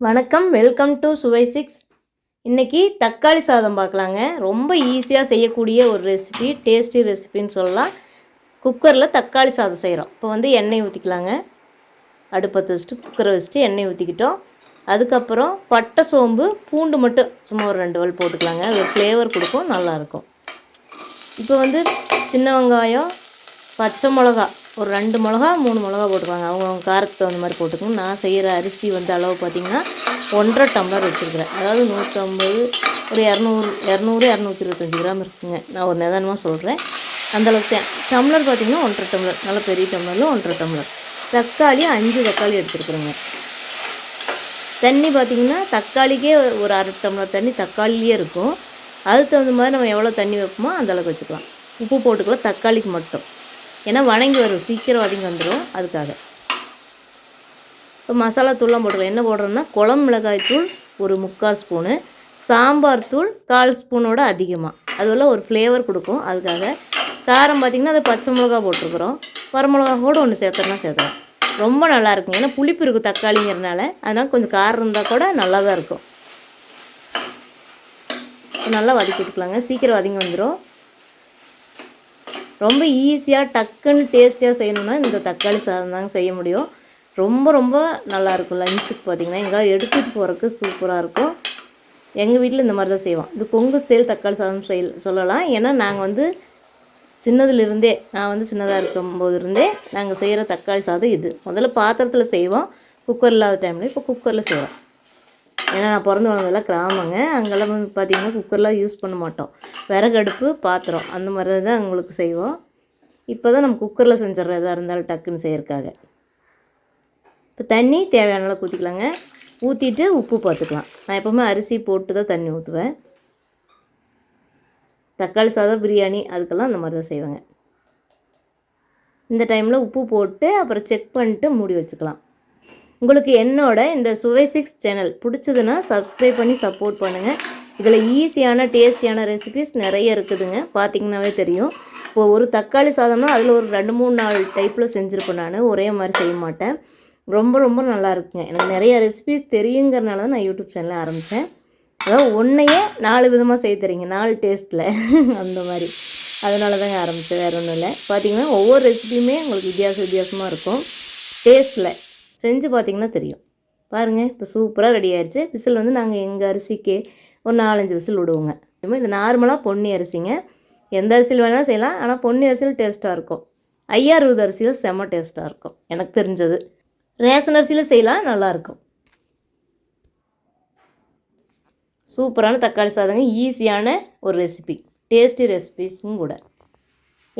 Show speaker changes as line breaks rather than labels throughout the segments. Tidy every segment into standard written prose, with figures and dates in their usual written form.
வணக்கம், welcome to சுவை 6. இன்றைக்கி தக்காளி சாதம் பார்க்கலாங்க. ரொம்ப ஈஸியாக செய்யக்கூடிய ஒரு ரெசிபி, டேஸ்டி ரெசிபின்னு சொல்லலாம். குக்கரில் தக்காளி சாதம் செய்கிறோம். இப்போ எண்ணெய் ஊற்றிக்கலாங்க. அடுப்பத்தை வச்சுட்டு குக்கரை வச்சுட்டு எண்ணெய் ஊற்றிக்கிட்டோம். அதுக்கப்புறம் பட்டை, சோம்பு, பூண்டு மட்டும் சும்மா ஒரு 2 வல் போட்டுக்கலாங்க. அது ஒரு ஃப்ளேவர் கொடுக்கும், நல்லாயிருக்கும். இப்போ சின்ன வெங்காயம், பச்சை மிளகா, ஒரு 2 மிளகா 3 மிளகா போட்டுக்கலாங்க. அவங்க காரத்துக்கு தகுந்த மாதிரி போட்டுக்கோங்க. நான் செய்கிற அரிசி அளவு பார்த்திங்கன்னா 1.5 டம்ளர் வச்சுருக்கிறேன். அதாவது 150, ஒரு 225 கிராம் இருக்குங்க. நான் ஒரு நிதானமாக சொல்கிறேன். அந்தளவுக்கு தான். டம்ளர் பார்த்திங்கன்னா 1.5 டம்ளர், நல்ல பெரிய டம்ளரில் 1.5 டம்ளர். தக்காளி 5 தக்காளி எடுத்துருக்குறேங்க. தண்ணி பார்த்திங்கன்னா தக்காளிக்கே ஒரு 1/2 டம்ளர் தண்ணி தக்காளிலே இருக்கும். அதுக்கு தகுந்த மாதிரி நம்ம எவ்வளோ தண்ணி வைப்போமோ அந்தளவுக்கு வச்சுக்கலாம். உப்பு போட்டுக்கலாம் தக்காளிக்கு மட்டும், ஏன்னா வணங்கி வரும், சீக்கிரம் வதங்கி வந்துடும். அதுக்காக இப்போ மசாலா தூள்லாம் போட்டுக்கலாம். என்ன போடுறோன்னா குழம்பு மிளகாய் தூள் ஒரு 3/4 ஸ்பூனு, சாம்பார் தூள் 1/4 ஸ்பூனோட அதிகமாக, அதுவெல்லாம் ஒரு ஃப்ளேவர் கொடுக்கும். அதுக்காக காரம் பார்த்திங்கன்னா அது பச்சை மிளகா போட்டிருக்குறோம். வரமிளகா கூட ஒன்று சேர்த்தலாம். ரொம்ப நல்லா இருக்குங்க. ஏன்னா புளிப்பு இருக்கும் தக்காளிங்கிறதுனால, அதனால் கொஞ்சம் காரம் இருந்தால் கூட நல்லா தான் இருக்கும். நல்லா வதக்கி விட்டுக்கலாங்க, சீக்கிரம் வதங்கி வந்துடும். ரொம்ப ஈஸியாக டக்குன்னு டேஸ்டியாக செய்யணுன்னா இந்த தக்காளி சாதம் தாங்க செய்ய முடியும். ரொம்ப ரொம்ப நல்லாயிருக்கும். லஞ்சுக்கு பார்த்திங்கன்னா எங்கேயாவது எடுத்துகிட்டு போகிறதுக்கு சூப்பராக இருக்கும். எங்கள் வீட்டில் இந்த மாதிரி தான் செய்வோம். இது கொங்கு ஸ்டைல் தக்காளி சாதம் சொல்லலாம். ஏன்னா நாங்கள் சின்னதுலேருந்தே, நான் சின்னதாக இருக்கும்போது இருந்தே நாங்கள் செய்கிற தக்காளி சாதம் இது. முதல்ல பாத்திரத்தில் செய்வோம், குக்கர் இல்லாத டைமில். இப்போ குக்கரில் செய்வோம். ஏன்னா நான் பிறந்து வளர்ந்ததெல்லாம் கிராமங்க. அங்கெல்லாம் பார்த்திங்கன்னா குக்கர்லாம் யூஸ் பண்ண மாட்டோம். விறகு அடுப்பு, பாத்திரம், அந்த மாதிரி தான் உங்களுக்கு செய்வோம். இப்போ தான் நம்ம குக்கரில் செஞ்சிடறோம் எதாக இருந்தாலும் டக்குன்னு செய்யறதுக்காக. இப்போ தண்ணி தேவையான அளவுக்கு ஊற்றிக்கலாங்க. ஊற்றிட்டு உப்பு பார்த்துக்கலாம். நான் எப்போவுமே அரிசி போட்டு தான் தண்ணி ஊற்றுவேன். தக்காளி சாதம், பிரியாணி அதுக்கெல்லாம் அந்த மாதிரி தான் செய்வேங்க. இந்த டைமில் உப்பு போட்டு அப்புறம் செக் பண்ணிட்டு மூடி வச்சுக்கலாம். உங்களுக்கு என்னோட இந்த சுவை 6 சேனல் பிடிச்சதுன்னா சப்ஸ்கிரைப் பண்ணி சப்போர்ட் பண்ணுங்கள். இதில் ஈஸியான டேஸ்டியான ரெசிபிஸ் நிறைய இருக்குதுங்க, பார்த்திங்கனாவே தெரியும். இப்போது ஒரு தக்காளி சாதம்னா அதில் ஒரு 2-3-4 டைப்பில் செஞ்சுருப்பேன். நான் ஒரே மாதிரி செய்ய மாட்டேன். ரொம்ப ரொம்ப நல்லா இருக்குங்க. எனக்கு நிறைய ரெசிபிஸ் தெரியுங்கிறனால தான் நான் யூடியூப் சேனலை ஆரம்பித்தேன். அதாவது ஒன்றையே 4 விதமாக செய்ய தெரியுங்க, 4 டேஸ்ட்டில் அந்த மாதிரி. அதனால தாங்க ஆரம்பித்தேன், வேறு ஒன்றும் இல்லை. பார்த்திங்கன்னா ஒவ்வொரு ரெசிபியுமே உங்களுக்கு வித்தியாசமாக இருக்கும். டேஸ்ட்டில் செஞ்சு பார்த்திங்கன்னா தெரியும். பாருங்கள், இப்போ சூப்பராக ரெடி ஆயிடுச்சு. விசில் நாங்கள் எங்கள் அரிசிக்கு ஒரு 4-5 விசில் விடுவோங்க. இது நார்மலாக பொன்னி அரிசிங்க. எந்த அரிசியில் வேணாலும் செய்யலாம், ஆனால் பொன்னி அரிசியில் டேஸ்ட்டாக இருக்கும். 5-60 அரிசியில் செம்ம டேஸ்ட்டாக இருக்கும் எனக்கு தெரிஞ்சது. ரேஷன் அரிசியில் செய்யலாம், நல்லாயிருக்கும். சூப்பரான தக்காளி சாதங்க, ஈஸியான ஒரு ரெசிபி, டேஸ்டி ரெசிபிஸும் கூட.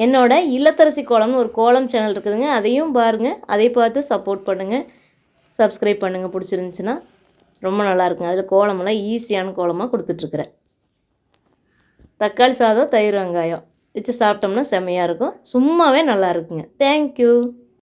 என்னோட இல்லத்தரசி கோலம்னு ஒரு கோலம் சேனல் இருக்குதுங்க, அதையும் பாருங்கள். அதை பார்த்து சப்போர்ட் பண்ணுங்கள், சப்ஸ்கிரைப் பண்ணுங்கள். பிடிச்சிருந்துச்சின்னா ரொம்ப நல்லாயிருக்குங்க. அதில் கோலமெல்லாம் ஈஸியான கோலமாக கொடுத்துட்ருக்குறேன். தக்காளி சாதம், தயிர், வெங்காயம் வச்சு சாப்பிட்டோம்னா செம்மையாக இருக்கும். சும்மாவே நல்லா இருக்குங்க. தேங்க்யூ.